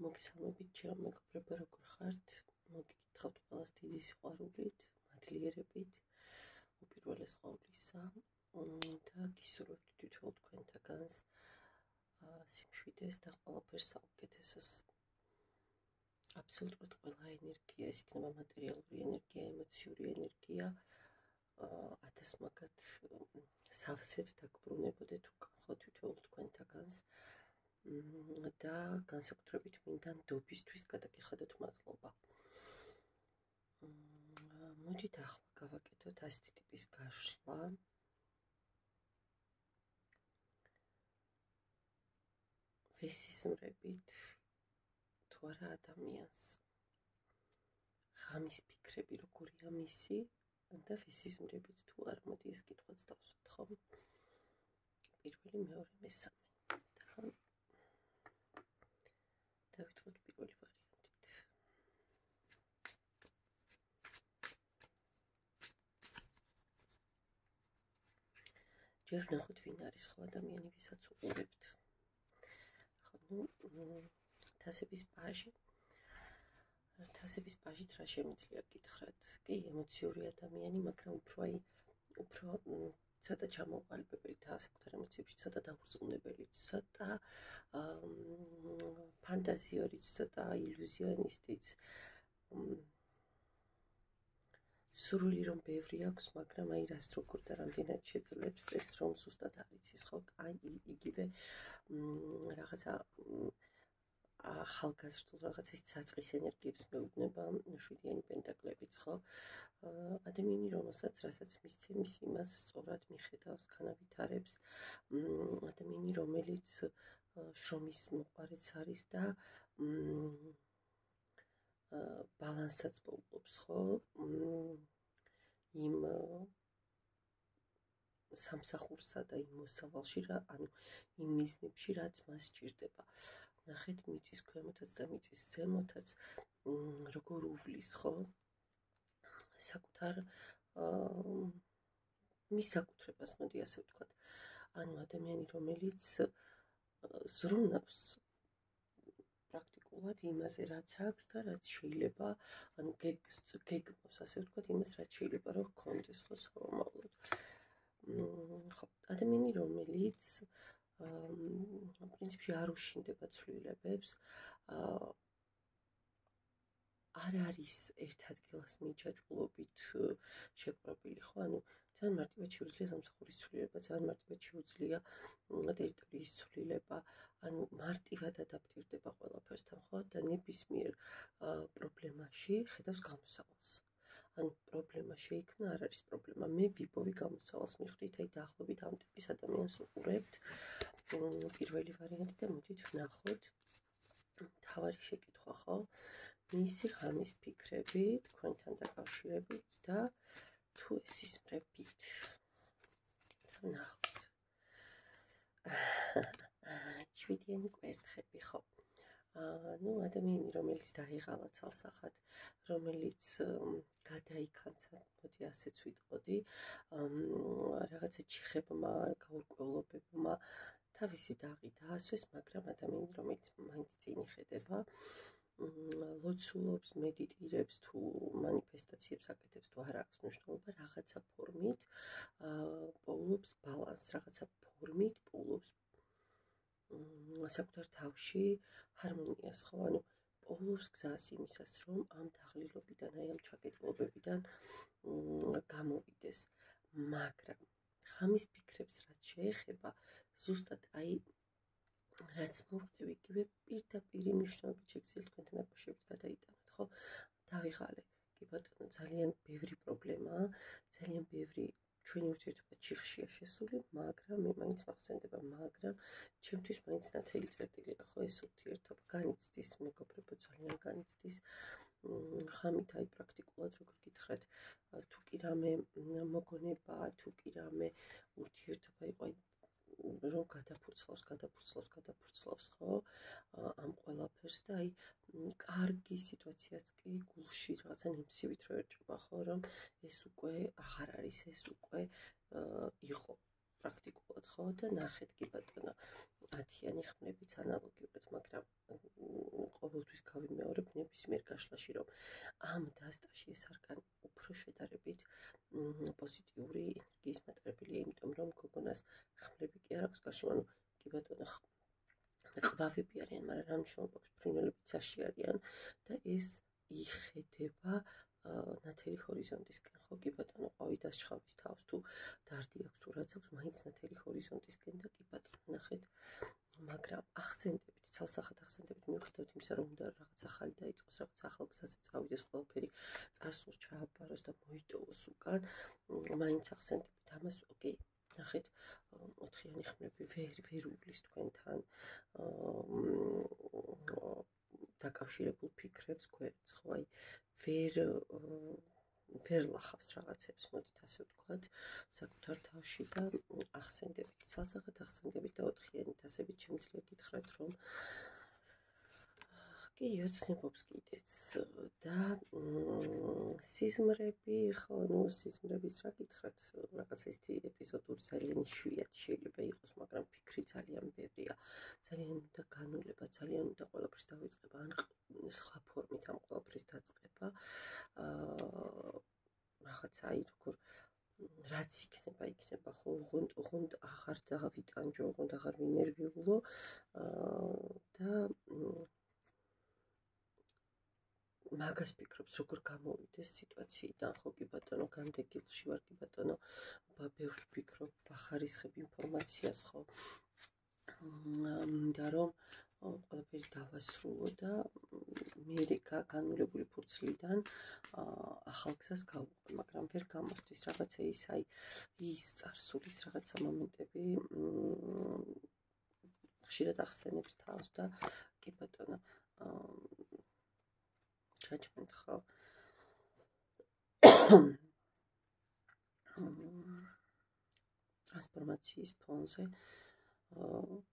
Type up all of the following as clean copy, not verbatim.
მოგესალმებით ჩემო მეგობრებო, როგორ ხართ? მოგიკითხავთ ყველას დიდი სიყვარულით, მადლიერებით, უპირველეს ყოვლისა და გისურვებთ თითოეულ თქვენთაგანს სიმშვიდეს და ყველაფერს საუკეთესოს. აბსოლუტურად ყველა ენერგია, ეს იქნება მატერიალური ენერგია, ემოციური ენერგია, ათასმაგად სავსედ დაგბრუნებოდეთ უკანხო თითოეულ თქვენთაგანს და განსაკუთრებით მინდა ნდობისთვის გადაგიხადოთ მადლობა. მოდით ახლა გავაკეთოთ ასეთი ტიპის გაშლა. ვესიზმრებით თუ არა ადამიანს. ღამის ფიქრები როგორია მისი და ვესიზმრებით თუ არა, მოდი ეს კითხვაც დავსვათ, ხო? პირველი, მეორე, მესამე. დავიწყოთ პირველი ვარიანტით. ჯერ ვნახოთ ვინ არის ხო ადამიანი, ვისაც უყურებთ. ხო, თასების პაჟი. თასების პაჟით რა შემიძლია გითხრათ? კი, ემოციური ადამიანი, მაგრამ უფრო ცოტა ჩამოყალიბებელი და საკუთარ ემოციებში ცოტა დაურძოვნებელი, ცოტა ფანტაზიორიც, ცოტა ილუზიონისტიც. სურვილი რომ ბევრი აქვს, მაგრამ აი რას როგორ და რამდენად შეძლებს ეს რომ ზუსტად არ იცის, ხო? აი იგივე რაღაცა ახალგაზრდულ რაღაცის საწყის ენერგიებს მეუბნება შვიდიანი პენტაკლებიც, ხო? ადამიანი რომელსაც რასაც მისცემს იმას სწორად მიხედავს, განავითარებს, ადამიანი რომელიც შრომის მოყარეც არის და ბალანსაც პოულობს, ხო? იმ სამსახურსა და იმ მოსავალში, ანუ იმ მიზნებში, რაც მას სჭირდება. ნახეთ მიწის ქვემოთაც და მიწის ზემოთაც როგორ უვლის, ხო? საკუთარ მის საკუთრებას, მოდი ასე ვთქვათ. ანუ ადამიანი, რომელიც ზრუნავს პრაქტიკულად იმაზე, რაც აქვს და რაც შეიძლება, ანუ გეგმავს, ასე ვთქვათ, იმას, რაც შეიძლება რომ გქონდეს, ხო, სამომავლოდ. ხო, ადამიანი, რომელიც პრინციპში არ უშინდება ცვლილებებს, არ არის ერთ ადგილას მიჯაჭვულობით შეპყრობილი, ხო? ანუ ძალიან მარტივად შეუძლია სამსახურის ცვლილება, ძალიან მარტივად შეუძლია ტერიტორიის ცვლილება, ანუ მარტივად ადაპტირდება ყველაფერსთან, ხო? და ნებისმიერ პრობლემაში ხედავს გამოსავალს. ანუ პრობლემა შეიქმნა, არ არის პრობლემა, მე ვიპოვი გამოსავალს, მიხვდით, აი დაახლოებით ამ ტიპის ადამიანს უყურებთ. პირველი ვარიანტი და მოდით ვნახოთ მთავარი შეკითხვა, ხო? მისი ღამის ფიქრები თქვენთან დაკავშირებით და თუ ესიზმრებით. ვნახოთ. შვიდიანი კვერთხები, ხო? ადამიანი, რომელიც დაიღალა ცალსახად, რომელიც გადაიქანცა, მოდი ასეც ვიტყოდი, რაღაცა ჩიხებმა, გაურკვევლობებმა თავისი დაღი დაასვეს, მაგრამ ადამიანი, რომელიც მაინც წინ იხედება, ლოცულობს, მედიტირებს, თუ მანიფესტაციებს აკეთებს, თუ არ აქვს მნიშვნელობა, რაღაცა ფორმით პოულობს ბალანსს, რაღაცა ფორმით პოულობს საკუთარ თავში ჰარმონიას, ხო? ანუ პოულობს გზას იმისას, რომ ამ დაღლილობიდან, აი ამ ჩაკეტილობებიდან გამოვიდეს, მაგრამ ღამის ფიქრებს რაც შეეხება, ზუსტად აი რაც მოვყევი, იგივე პირდაპირ მნიშვნელობით შეგიძლიათ თქვენთან დაკავშირებით გადაიტანოთ, ხო? დავიღალე, კი ბატონო, ძალიან ბევრი პრობლემაა, ძალიან ბევრი ჩვენი ურთიერთობა ჩიხშია შესული, მაგრამ მე მაინც მახსენდება, მაგრამ ჩემთვის მაინც ნათელი წერტილია, ხო, ეს ურთიერთობა განიცდის, მეგობრებო, ძალიან განიცდის. ღამით აი პრაქტიკულად როგორ გითხრათ, თუ კი რამე მოგონება, თუ კი რამე ურთიერთობა იყო, რომ გადაფურცლავს, ხო? ამ ყველაფერს და აი კარგი სიტუაციაც კი გულში რაღაცა ნემსივით რო ერჭება, ხო, რომ ეს უკვე აღარ არის, ეს უკვე იყო პრაქტიკულად, ხო? და ნახეთ, კი ბატონო, 10-იანი ხმლებიც ანალოგიურად, მაგრამ ნებისმიერ გაშლაში, რომ ამ დასტაში ეს არკანი უფრო შედარებით პოზიტიური ენერგიის მატარებელია, იმიტომ რომ გოგონას ხმლები კი არ აქვს გარშემო, ანუ კი ბატონო ყვავები არიან, მაგრამ რა მნიშვნელობა აქვს, ფრინველებიც საში არიან და ეს იხედება ნათელი ჰორიზონტისკენ, ხო კი ბატონო, ყვავი დასჩხავის თავს თუ დარდი აქვს თუ რაც აქვს, მაინც ნათელი ჰორიზონტისკენ და კი ბატონო, ნახეთ, მაგრამ ახსენდებით, ცალსახად ახსენდებით, მიუხედავად იმისა, რომ უნდა რაღაც ახალი დაიწყოს, რაღაც ახალ გზაზე წავიდეს, ყველაფერი წარსულს ჩააბაროს და მოიტოვოს უკან, მაინც ახსენდებით ამას, ოკეი, ნახეთ, 4-იანი ხმლები ვერ უვლის თქვენთან დაკავშირებულ ფიქრებს, გვერდს, ხო, აი, ვერ ლახავს რაღაცებს, მოდით ასე ვთქვათ, საკუთარ თავში და ახსენდებით, ცალსახად ახსენდებით და 4-იანით ასებით შემიძლია გითხრათ, რომ კი ოცნებობს კიდეც და სიზმრები, ხო, ნუ სიზმრების რა გითხრათ, რაღაცა ისეთი ეპიზოდური ძალიან იშვიათი შეიძლება იყოს, მაგრამ ფიქრი ძალიან ბევრია, ძალიან უნდა განვლება, ძალიან უნდა ყველაფრის დავიწყება, ან სხვა ფორმით ამ ყველაფრის დაწყება, რაღაცა აი როგორ რაც იქნება, ხო, ოღონდ აღარ დავიტანჯო, ოღონდ აღარ ვინერვიულო და მაგას ფიქრობს, როგორ გამოვიდეს სიტუაციიდან, ხო კი ბატონო, განდეგილში ვარ კი ბატონო, ბევრს ვფიქრობ, ვახარისხებ ინფორმაციას, ხო, მინდა რომ ყველაფერი დავასრულო და მე განვლებული ფურცლიდან ახალ გზას გავუყო, მაგრამ ვერ გამოსდის რაღაცა ის წარსულის რაღაცა მომენტები ხშირად ახსენებს თავს და კი ბატონო, judgment, ხო, ტრანსფორმაციის ფონზე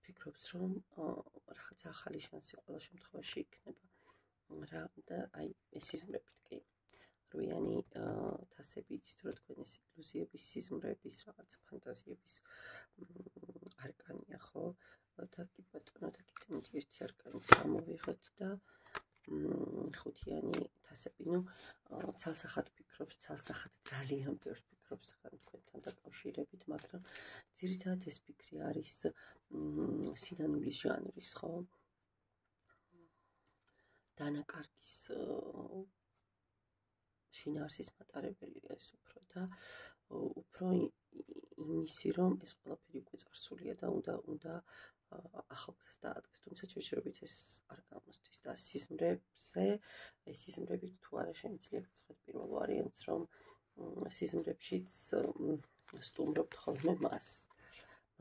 ფიქრობს, რომ რაღაცა ახალი შანსი ყველა შემთხვევაში იქნება რა და აი ეს სიზმრებით კი 8-იანი თასები იცით, რომ თქვენ ეს ილუზიების, სიზმრების, რაღაც ფანტაზიების არკანია, ხო, და კი ბატონო, და კიდე მოდი ერთი არკანით სამოვიღოთ და 5-იანი თასები, ნუ ცალსახად ფიქრობს, ცალსახად ძალიან ბევრს ფიქრობს თქვენთან დაკავშირებით, მაგრამ ძირითადად ეს ფიქრი არის სინანულის ჟანრის, ხო, დანაკარგის შინაარსის მატარებელია ეს უფრო და უფრო იმისი, რომ ეს ყველაფერი უკვე წარსულია და უნდა ახალ გზას დაადგეს, თუმცა ჯერჯერობით ეს არ გამოსდის და სიზმრებით თუ არა შემიძლია გითხრათ პირველ ვარიანტს, რომ სიზმრებშიც სტუმრობთ ხოლმე მას.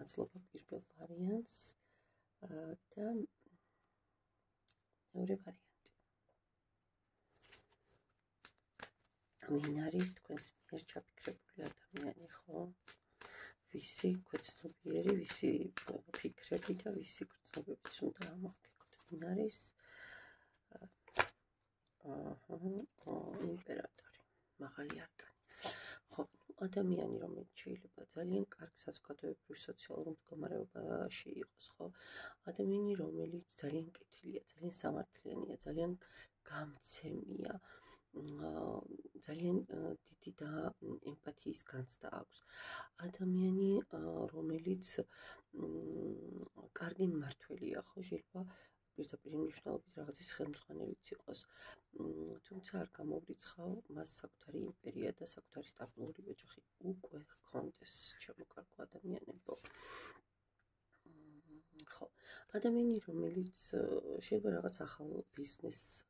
მადლობა პირველ ვარიანტს და მეორე ვარიანტი. ვინ არის თქვენს მიერ ჩაფიქრებული ადამიანი, ხო? ვისი ქვეცნობიერი, ვისი ფიქრები და ვისი გრძნობებიც უნდა ამოვგეგოთ. ვინ არის? იმპერატორი, მაღალი არკანი. ხო, ადამიანი, რომელიც შეიძლება ძალიან კარგ საზოგადოებრივ სოციალურ მდგომარეობაში იყოს, ხო? ადამიანი, რომელიც ძალიან კეთილია, ძალიან სამართლიანია, ძალიან გამცემია, ძალიან დიდი და ემპათიის განცდა აქვს. ადამიანი, რომელიც კარგი მმართველია, ხო, შეიძლება პირდაპირ მნიშვნელობით რაღაცის ხელმძღვანელიც იყოს. თუმცა არ გამოვრიცხავ მას საკუთარი იმპერია და საკუთარი სტაბილური ოჯახი უკვე ჰქონდეს, ჩემო კარგო ადამიანებო. ხო, ადამიანი, რომელიც შეიძლება რაღაც ახალ ბიზნესს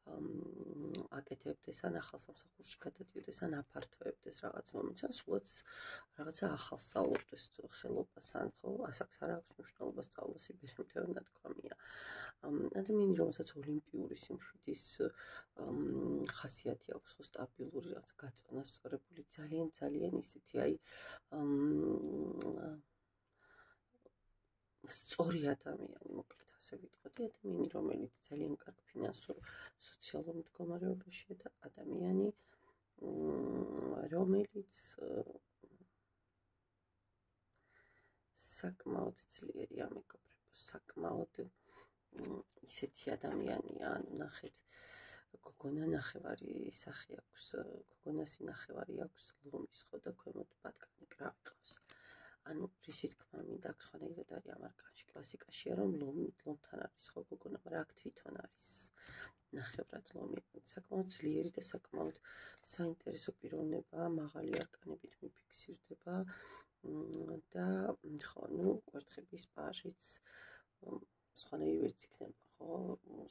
აკეთებდეს, ან ახალ სამსახურში გადადიოდეს, ან აფართოებდეს რაღაც მომენტს, ან სულაც რაღაცა ახალს სწავლობდეს ხელობას, ან ხო, ასაკს არ აქვს მნიშვნელობა სწავლა სიბერემდე ნათქვამია. ადამიანი, რომელსაც ოლიმპიური სიმშვიდის ხასიათი აქვს, ხო, სტაბილური რაღაც გაწონასწორებული, ძალიან ისეთი აი სწორი ადამიანი, მოკლედ ასე ვიტყოდი, ადამიანი, რომელიც ძალიან კარგ ფინანსურ, სოციალურ მდგომარეობაშია და ადამიანი, რომელიც საკმაოდ ძლიერი ამეგობრებო, საკმაოდ ისეთი ადამიანია, ანუ ნახეთ, გოგონა ნახევარი სახე აქვს, გოგონას ნახევარი აქვს ლომის, ხო და ქვემოთ ბატკანი კრავი ყავს. ანუ რისი თქმა მინდა აქვს ხანერად არის ამ არკანში კლასიკაშია რომ ლომთან არის ხო გოგონა, მაგრამ აქ თვითონ არის ნახევრად ლომი. საკმაოდ ძლიერი და საკმაოდ საინტერესო პიროვნება, მაღალი არკანებით მიფიქსირდება და ხო, ну, კვერთხების პაჟიც სხვანაირი ვერც იქნება, ხო,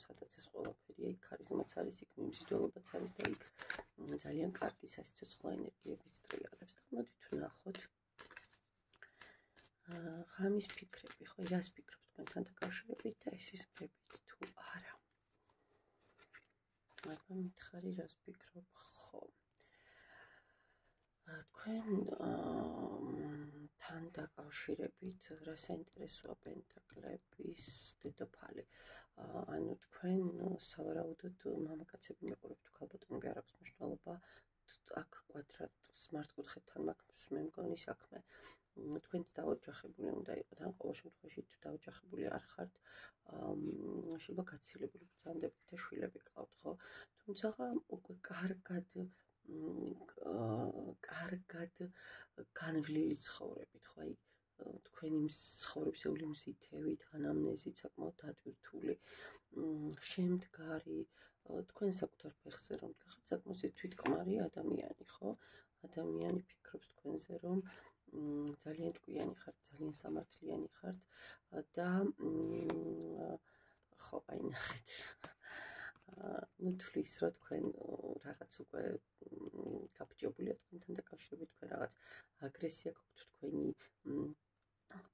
სადაც ეს ყველაფერია, იქ ქარიზმაც არის, იქ მიმზიდველობაც არის და იქ ძალიან კარგი სასიცოცხლო ენერგიებიც ტრიალებს და მოდით ვნახოთ. ღამის ფიქრები, ხო, რას ფიქრობთ თქვენთან დაკავშირებით და ეს ისმრებით თუ არა. მაგრამ მითხარი რას ფიქრობ, ხო. თქვენ თან დაკავშირებით რა საინტერესოა პენტაკლების დედოფალი. ანუ თქვენ სავარაუდოდ მამაკაცები მეყურებთ, ქალბატონები არ აქვს მნიშვნელობა. აქ კვადრატს მართკუთხედთან მაქვს მე მგონი საქმე. თქვენც დაოჯახებული უნდა იყოთ, ან ყოველ შემთხვევაში თუ დაოჯახებული არ ხართ, შეიძლება გაცილებული ბრძანდებით და შვილები გყავთ, ხო? თუმცა უკვე კარგად განვლილი ცხოვრებით, ხო, აი თქვენი ცხოვრებისეული მზითებით, ანამნეზით საკმაოდ დატვირთული, შემდგარი, თქვენ საკუთარ ფეხზე რომ გახართ, საკმაოდ თვითკმარი ადამიანი, ხო? ადამიანი ფიქრობს თქვენზე, რომ ძალიან ჭკვიანი ხართ, ძალიან სამართლიანი ხართ და ხო, აი ნახეთ. ну თulis რომ თქვენ რაღაც უკვე გაბჭებულია თქვენთან დაკავშირებით, თქვენ რაღაც აგრესია გაქვთ, თქვენი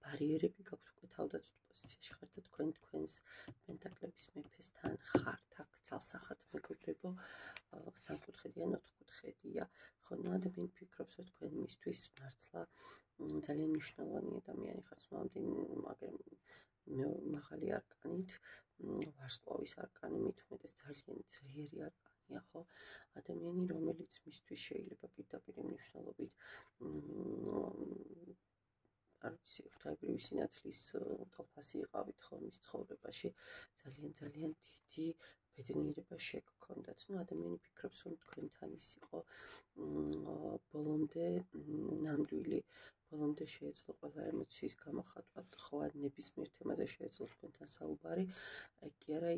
ბარიერები გაქვთ, უკვე თავდაცვით პოზიციაში ხართ და თქვენ თქვენს პენტაკლების მეფესთან ხართ. აქ ძალსახად მეგობრებო, სამკუთხედიან, ოთხკუთხედია. ხო, ну ადამიანი ფიქრობს, რომ თქვენ მისთვის მართლა ძალიან მნიშვნელოვანი ადამიანი ხართ, მაგრამ მაღალი არკანით, ვარსკვლავის არკანით, უმეტეს ძალიან ძლიერი არკანია, ხო? ადამიანი, რომელიც მისთვის შეიძლება პირდაპირ მნიშვნელობით არ ვიცი, ღვთაებრივი სინათლის ტოლფასი იყავით, ხო, მის ცხოვრებაში ძალიან დიდი ბედნიერება შეგქონდათ. ну ადამიანი ფიქრობს, რომ თქვენთან ის იყო ბოლომდე ნამდვილი, ბოლომდე შეეძლო ყველა ემოციის გამოხატვა, ხო, ნებისმიერ თემაზე შეეძლო თქვენთან საუბარი, კი არა,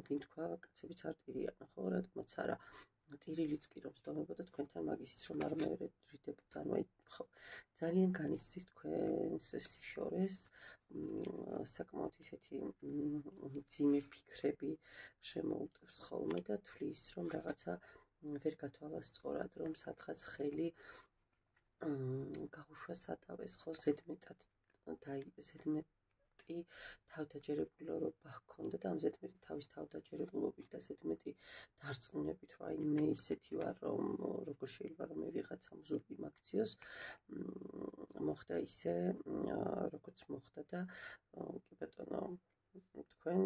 ვინ თქვა, კაცებიც არ ტირიანა, ხო, რადგანაც არა, ტირილიც კი რომ სდომებოდა თქვენთან მაგისიც რომ არ მერიდებოდა, ანუ ხო, ძალიან განიცდის თქვენს სიშორეს, საკმაოდ ისეთი მძიმე ფიქრები შემოუტევს ხოლმე და თვლის, რომ რაღაცა ვერ გათვალასწორად, რომ სადღაც ხელი გაუშვა სადავეს, ხო, ზედმეტად თავდაჯერებულობა ჰქონდა და ამ ზედმეტი თავის თავდაჯერებულობით და ზედმეტი დარწმუნებით, რომ აი მე ისეთი ვარ, რომ როგორ შეიძლება რომ მე ვიღაცამ ზურგი მაგციოს, მოხდა ისე, როგორც მოხდა და კი ბატონო, თქვენ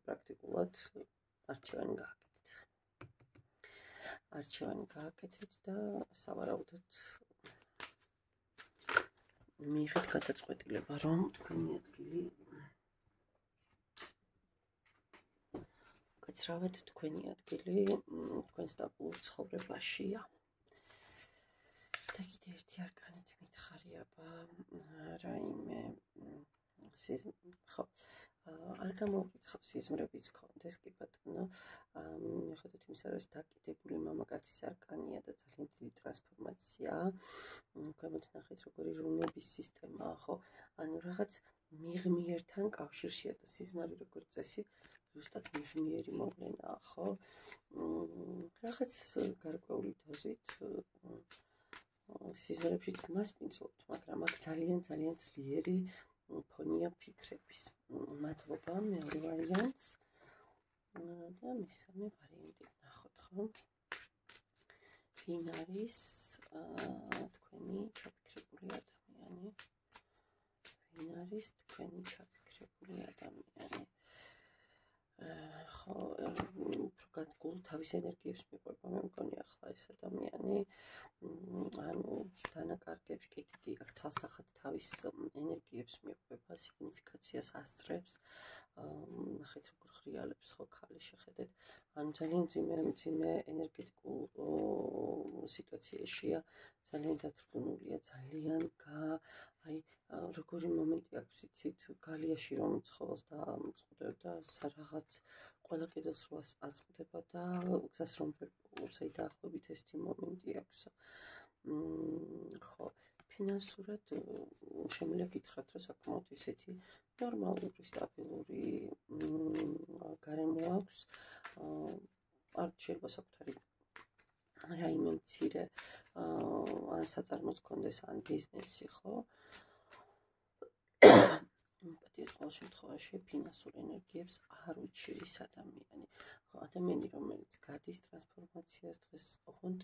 პრაქტიკულად არჩევანი გააკეთეთ და სავარაუდოდ მიიღეთ გადაწყვეტილება, რომ თქვენი ადგილი გაცრავად თქვენი ადგილი თქვენ სტაბილურ ცხოვრებაშია. და კიდე ერთი არკანით მითხარი აბა რაიმე ხო, არ გამოვრიცხავს სიზმრებიც გქონდეს, კი ბატონო, მიუხედავად იმისა, რომ ეს დაკიდებული მამაკაცის არკანია და ძალიან დიდი ტრანსფორმაციაა, ქვემოთ ნახეთ როგორი რუნების სისტემაა, ხო, ანუ რაღაც მიღმიერთან კავშირშია და სიზმარი როგორც წესი ზუსტად მიღმიერი მოვლენაა, ხო, რაღაც გარკვეული დოზით სიზმრებშიც გმასპინძლობთ, მაგრამ აქ ძალიან ძლიერი ფონია ფიქრების. მადლობა მეორე ვარიანტს და მესამე ვარიანტი ნახოთ, ხო? ვინ არის თქვენი ჩაფიქრებული ადამიანი? ვინ არის თქვენი ჩაფიქრებული ადამიანი? ხო, უფრო გადგულ თავის ენერგიებს მიყვება, მე მგონი ახლა ეს ადამიანი, ანუ დანაკარგებს კიდე აქ ცალსახად თავის ენერგიებს მიყვება, სიგნიფიკაციას ასწრებს, ნახეთ როგორ ხრიალებს ხო ქალი შეხედეთ. ანუ ძალიან მძიმე ენერგეტიკულ სიტუაციაშია, ძალიან დათრგუნულია, ძალიან აი როგორი მომენტი აქვს იცით, გალიაში რომ ცხოველს დაამწყდება და რაღაც ყველა კიდევს რო აწყდება და გზას რომ ვერ პოულობს, აი დაახლოებით ესეთი მომენტი აქვს. ხო, ფინანსურად შემიძლია გითხრათ, რომ საკმაოდ ისეთი ნორმალური, სტაბილური გარემო აქვს. არ შეიძლება საკუთარი რაიმე მცირე ან საწარმოც გქონდეს, ან ბიზნესი, ხო? პატიეს ყოველ შემთხვევაში ფინანსურ ენერგიებს არ უჩივის ადამიანი. ადამიანი, რომელიც გადის ტრანსფორმაციას დღეს, ოღონდ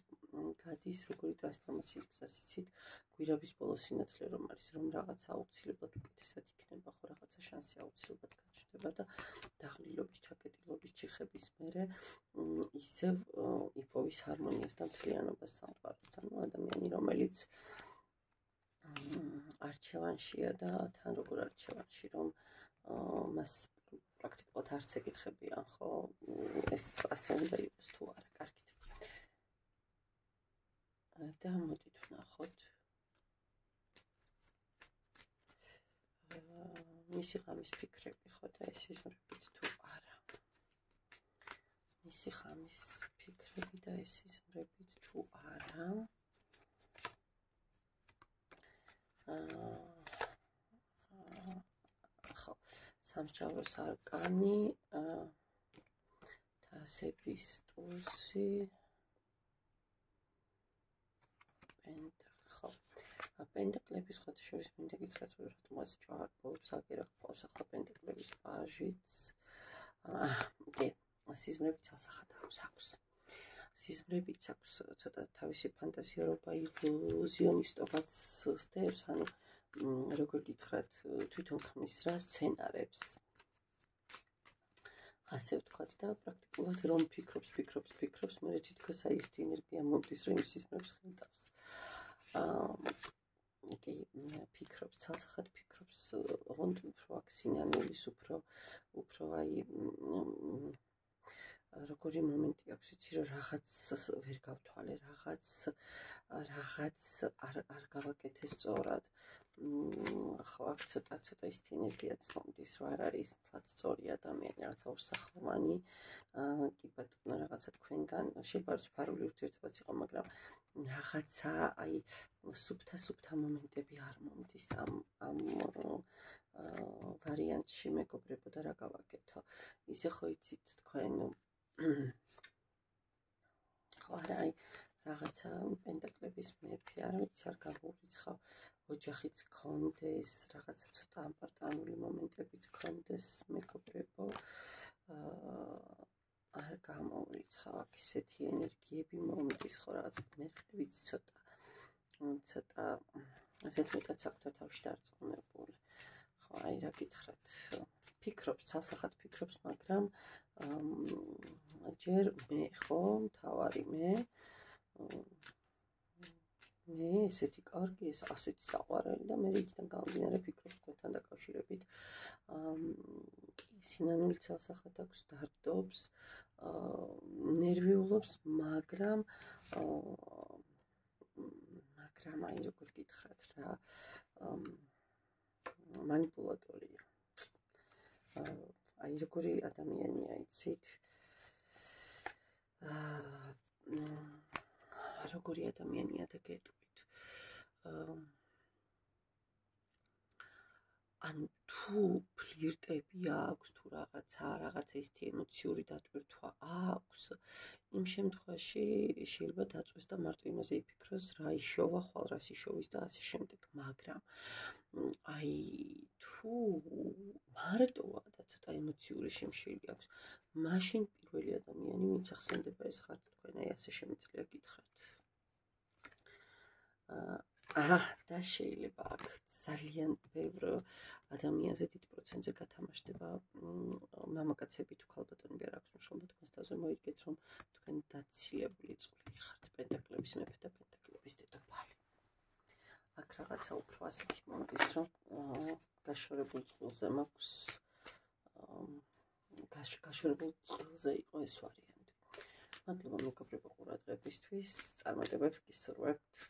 გადის როგორი ტრანსფორმაციის გზას იცით, გვირაბის ბოლო სინათლე რომ არის, რომ რაღაცა აუცილებლად უკეთესად იქნება, ხო, რაღაცა შანსი აუცილებლად გაჩნდება და დაღლილობის, ჩაკეტილობის, ჩიხების მერე ისევ იპოვის ჰარმონიას და მთლიანობას სამყაროს. ანუ ადამიანი, რომელიც არჩევანშია და თან როგორ არჩევანში, რომ მას პრაქტიკულად არც ეკითხებიან, ხო, ეს ასე უნდა იყოს თუ არა, კარგით. და მოდით ვნახოთ მისი ღამის ფიქრები, ხო, და ეს იზმრებით თუ არა. მისი ღამის ფიქრები და ეს იზმრებით თუ არა. ხო, სამსჯავროს არკანი, თასების ტუზი, ხო, პენტაკლების ხოთი შორის მინდა გითხრათ, რომ რატომაც ჭარბობს, აგერა გყავს ახლა პენტაკლების პაჟიც. სიზმრებიც ასახად აქვს. სიზმრებიც აქვს ცოტა თავისი ფანტაზიორობა, ილუზიონისტობაც სდევს, ანუ როგორ გითხრათ, თვითონ ხმის რა სცენარებს. ასე ვთქვათ და პრაქტიკულად რომ ფიქრობს, მე თითქოს აი ეს ენერგია მომდის, რომ სიზმრებს ხედავს. კი, ფიქრობს, ცალსახად ფიქრობს, ოღონდ უფრო აქ სინანულის, უფრო აი როგორი მომენტი აქვს, იცი, რომ რაღაც ვერ გავთვალე, რაღაც არ გავაკეთე სწორად. ხო, აქ ცოტა ისეთი ენერგიაც მომდის, რომ არ არის თლაც სწორი ადამიანი, რაღაცა ორსახლოვანი, კი ბატონო, რაღაცა თქვენგან, შეიძლება სფარული ურთიერთობაც იყო, მაგრამ რაღაცა აი სუფთა მომენტები არ მომდის ამ ვარიანტში, მეგობრებო, და რა გავაკეთო. ისე ხო იცით თქვენ ხო, აი რაღაცა პენტაკლების მეფე, არ ვიცი, არ გამოვიცხავ, ოჯახიც გქონდეს, რაღაცა ცოტა ამპარტანული მომენტებიც გქონდეს, მეგობრებო, არ გამოვიცხავ, აქ ისეთი ენერგიები მომდის, ხო, რაღაც მერყევიც ცოტა ასეთ მეტად საკუთარ თავში დარწმუნებული. ხო, აი რა გითხრათ, ფიქრობს, ცალსახად ფიქრობს, მაგრამ ჯერ მე, ხო, მთავარი მე ესეთი კარგი, ასეთი საყვარელი და მე იქიდან გამომდინარე ფიქრობს თქვენთან დაკავშირებით. სინანული ცალსახად აქვს, დარდობს, ნერვიულობს, მაგრამ აი როგორ გითხრათ რა, მანიპულატორია. აი როგორი ადამიანია, იცით? როგორი ადამიანია და გეტყვით. ანუ თუ ფლირტები აქვს, თუ რაღაცა ისეთი ემოციური დატვირთვა აქვს, იმ შემთხვევაში შეიძლება დაწვეს და მარტო იმაზე იფიქროს, რა იშოვა, ხვალ რას იშოვის და ასე შემდეგ. მაგრამ აი თუ მარტოა და ცოტა ემოციური შემშლელი აქვს, მაშინ პირველი ადამიანი, ვინც ახსენდება, ეს ხართ თქვენ, აი ასე შემიძლია გითხრათ. და შეიძლება აქ ძალიან ბევრ ადამიანზე დიდ პროცენტზე გათამაშდება მამაკაცები თუ ქალბატონები არ აქვს მნიშვნელობა, თქვენს თავზე მოიგეთ, რომ თქვენ დაცილებული წვლილი ხართ, პენტაკლების მეფე და პენტაკლების დედოფალი. აქ რაღაცა უფრო ასეთი მომდის, რომ გაშორებულ წყვილზე მაქვს გაშორებულ წყვილზე იყო ეს ვარიანტი. მადლობა მეგობრებო ყურადღებისთვის, წარმატებებს გისურვებთ.